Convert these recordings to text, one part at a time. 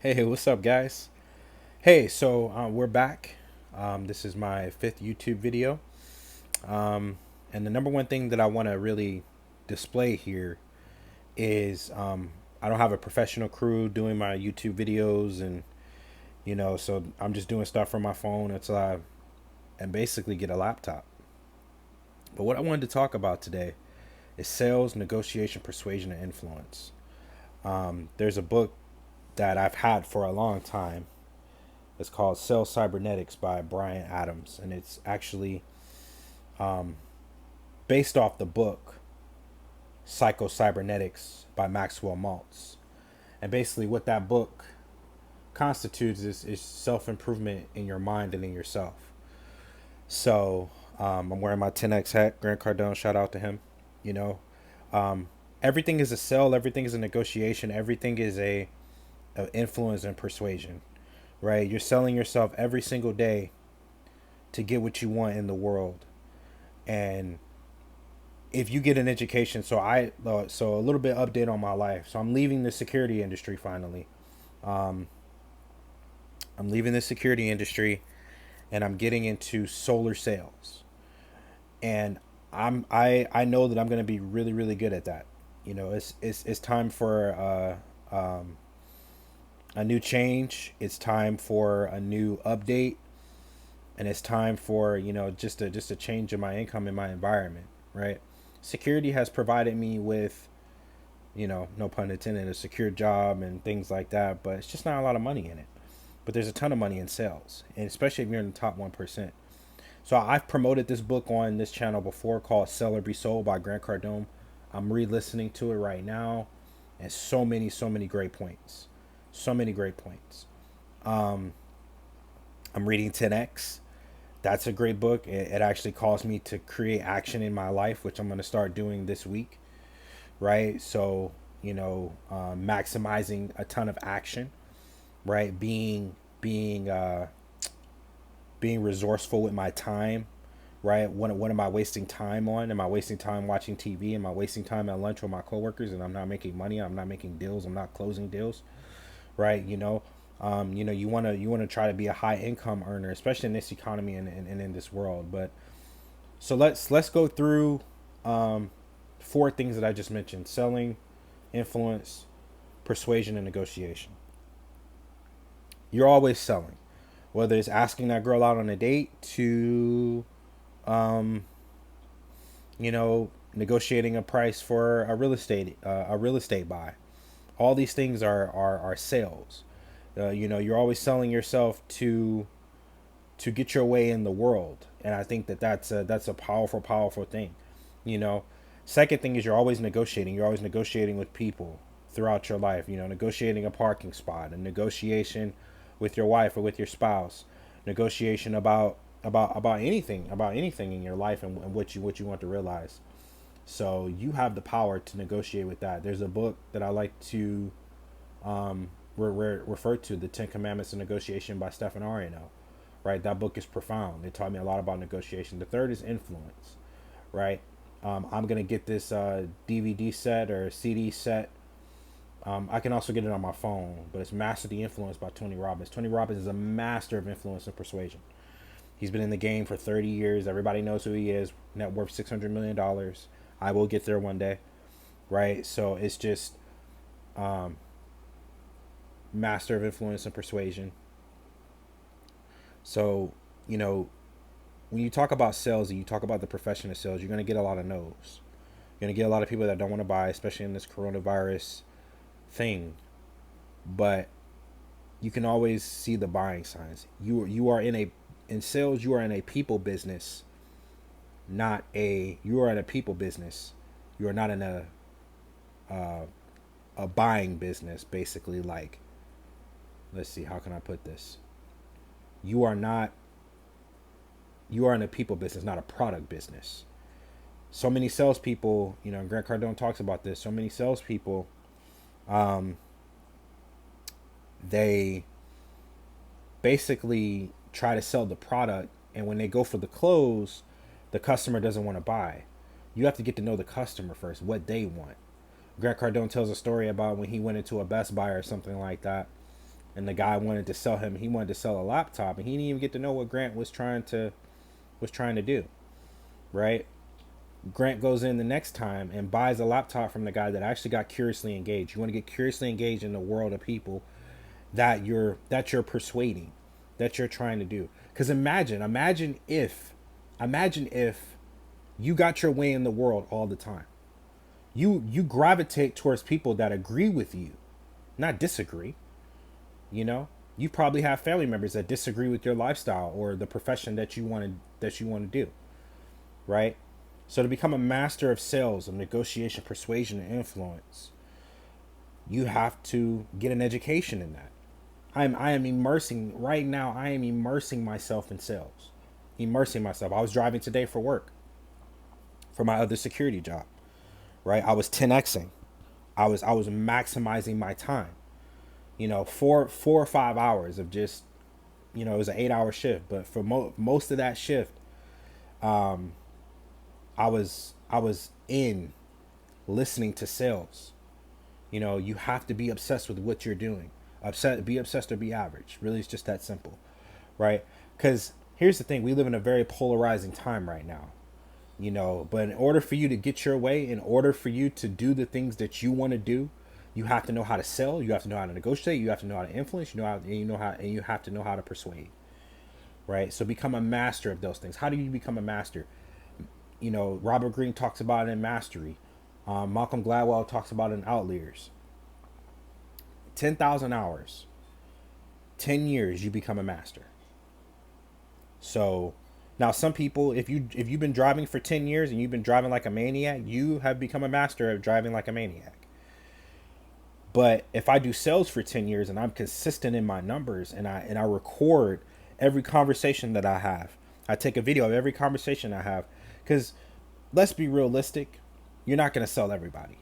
Hey, what's up, guys? Hey, so we're back. This is my fifth YouTube video. And the number one thing that I want to really display here is I don't have a professional crew doing my YouTube videos, and so I'm just doing stuff from my phone until I and basically get a laptop. But what I wanted to talk about today is sales, negotiation, persuasion, and influence. There's a book that I've had for a long time. It's called Sales Cybernetics by Brian Adams, and it's actually based off the book Psycho Cybernetics by Maxwell Maltz. And basically, what that book constitutes is self improvement in your mind and in yourself. So I'm wearing my 10x hat. Grant Cardone, shout out to him. You know, um, everything is a sell, everything is a negotiation, everything is a influence and persuasion. Right? You're selling yourself every single day to get what you want in the world. And if you get an education, so a little bit update on my life. So I'm leaving the security industry finally. Um, I'm leaving the security industry and I'm getting into solar sales. And I know that I'm going to be really really good at that. It's time for a new change. It's time for a new update, and it's time for just a change in my income in my environment. Right. Security has provided me with, no pun intended, a secure job and things like that, but it's just not a lot of money in it. But there's a ton of money in sales, and especially if you're in the top 1%. So I've promoted this book on this channel before called Sell or Be Sold by Grant Cardone. I'm re-listening to it right now, and so many great points. So many great points. Um, I'm reading 10X. That's a great book. It actually caused me to create action in my life, which I'm going to start doing this week. Right? So, maximizing a ton of action, right? Being resourceful with my time, right? What am I wasting time on? Am I wasting time watching TV? Am I wasting time at lunch with my coworkers and I'm not making money? I'm not making deals. I'm not closing deals, right? You want to try to be a high income earner, especially in this economy and in this world. But so let's go through four things that I just mentioned: selling, influence, persuasion, and negotiation. You're always selling, whether it's asking that girl out on a date to, um, negotiating a price for a real estate buy. All these things are sales. You're always selling yourself to get your way in the world, and I think that that's a powerful thing. You know, Second thing is you're always negotiating. You're always negotiating with people throughout your life. Negotiating a parking spot, a negotiation with your wife or with your spouse, negotiation about anything in your life and what you want to realize. So you have the power to negotiate with that. There's a book that I like to refer to, the Ten Commandments of Negotiation by Stephen Ariano. Right, that book is profound. It taught me a lot about negotiation. The third is influence. Right, I'm gonna get this DVD set or CD set. I can also get it on my phone, but it's Master the Influence by Tony Robbins. Tony Robbins is a master of influence and persuasion. He's been in the game for 30 years. Everybody knows who he is. Net worth $600 million. I will get there one day, right? So it's just master of influence and persuasion. So you know when you talk about sales and you talk about the profession of sales, you're gonna get a lot of no's. You're gonna get a lot of people that don't want to buy, especially in this coronavirus thing. But you can always see the buying signs. You are in sales. You are in a people business, not a you are in a people business. You are not in uh, a buying business. Basically, like, let's see, how can I put this? You are not you are in a people business, not a product business. So many salespeople, Grant Cardone talks about this. So many salespeople, um, they basically try to sell the product, and when they go for the close, the customer doesn't want to buy. You have to get to know the customer first, what they want. Grant Cardone tells a story about when he went into a Best Buy or something like that, and the guy wanted to sell him. He wanted to sell a laptop, and he didn't even get to know what Grant was trying to do, right? Grant goes in the next time and buys a laptop from the guy that actually got curiously engaged. You want to get curiously engaged in the world of people that you're persuading, that you're trying to do. Because imagine if you got your way in the world all the time. You gravitate towards people that agree with you, not disagree. You know, you probably have family members that disagree with your lifestyle or the profession that you want to do, right? So to become a master of sales, of negotiation, persuasion, and influence, you have to get an education in that. I am immersing right now. I am immersing myself in sales, immersing myself. I was driving today for work for my other security job, right? I was 10xing. I was maximizing my time. 4 or 5 hours of just, it was an 8 hour shift, but for most of that shift, I was in listening to sales. You have to be obsessed with what you're doing. Be obsessed or be average. Really, it's just that simple, right? Because here's the thing: we live in a very polarizing time right now. But in order for you to get your way, in order for you to do the things that you want to do, you have to know how to sell. You have to know how to negotiate. You have to know how to influence. And you have to know how to persuade, right? So become a master of those things. How do you become a master? Robert Greene talks about it in Mastery. Malcolm Gladwell talks about it in Outliers. 10,000 hours, 10 years, you become a master. So now some people, if you've been driving for 10 years and you've been driving like a maniac, you have become a master of driving like a maniac. But if I do sales for 10 years and I'm consistent in my numbers, and I record every conversation that I have, I take a video of every conversation I have, because let's be realistic, you're not going to sell everybody.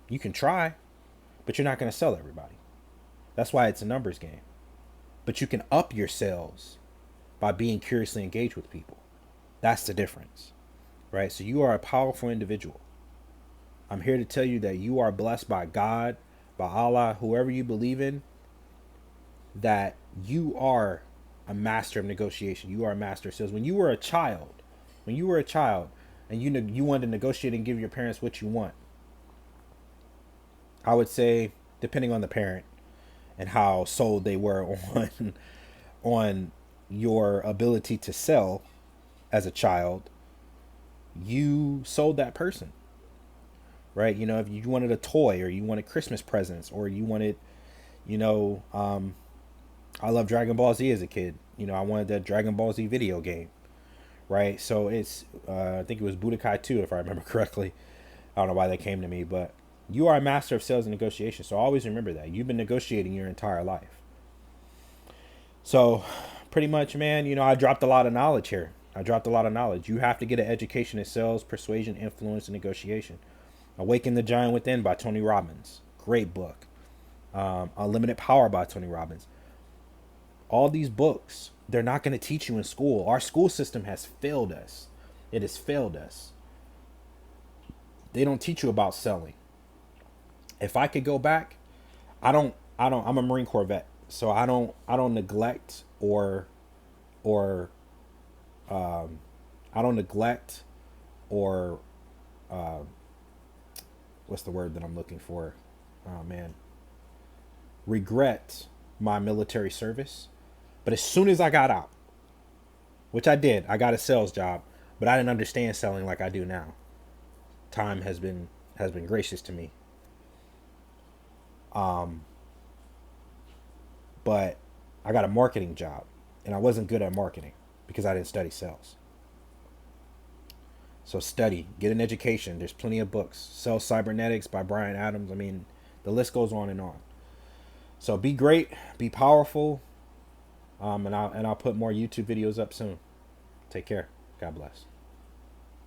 You can try, but you're not going to sell everybody. That's why it's a numbers game. But you can up your sales by being curiously engaged with people. That's the difference, right? So you are a powerful individual. I'm here to tell you that you are blessed by God, by Allah, whoever you believe in, that you are a master of negotiation. You are a master of sales. When you were a child, and you wanted to negotiate and give your parents what you want, I would say, depending on the parent and how sold they were on your ability to sell as a child, you sold that person, right? If you wanted a toy, or you wanted Christmas presents, or you wanted, I love Dragon Ball Z as a kid. I wanted that Dragon Ball Z video game, right? So it's, I think it was Budokai 2, if I remember correctly. I don't know why that came to me, but you are a master of sales and negotiation. So always remember that. You've been negotiating your entire life. So pretty much, man, I dropped a lot of knowledge here. You have to get an education in sales, persuasion, influence, and negotiation. Awaken the Giant Within by Tony Robbins. Great book. Unlimited Power by Tony Robbins. All these books, they're not going to teach you in school. Our school system has failed us. It has failed us. They don't teach you about selling. If I could go back, I'm a Marine Corps vet, so I don't neglect or what's the word that I'm looking for? Oh man. Regret my military service. But as soon as I got out, which I did, I got a sales job, but I didn't understand selling like I do now. Time has been gracious to me. But I got a marketing job, and I wasn't good at marketing because I didn't study sales. So study, get an education. There's plenty of books. Sales Cybernetics by Brian Adams. I mean, the list goes on and on. So be great, be powerful, and I'll put more YouTube videos up soon. Take care. God bless.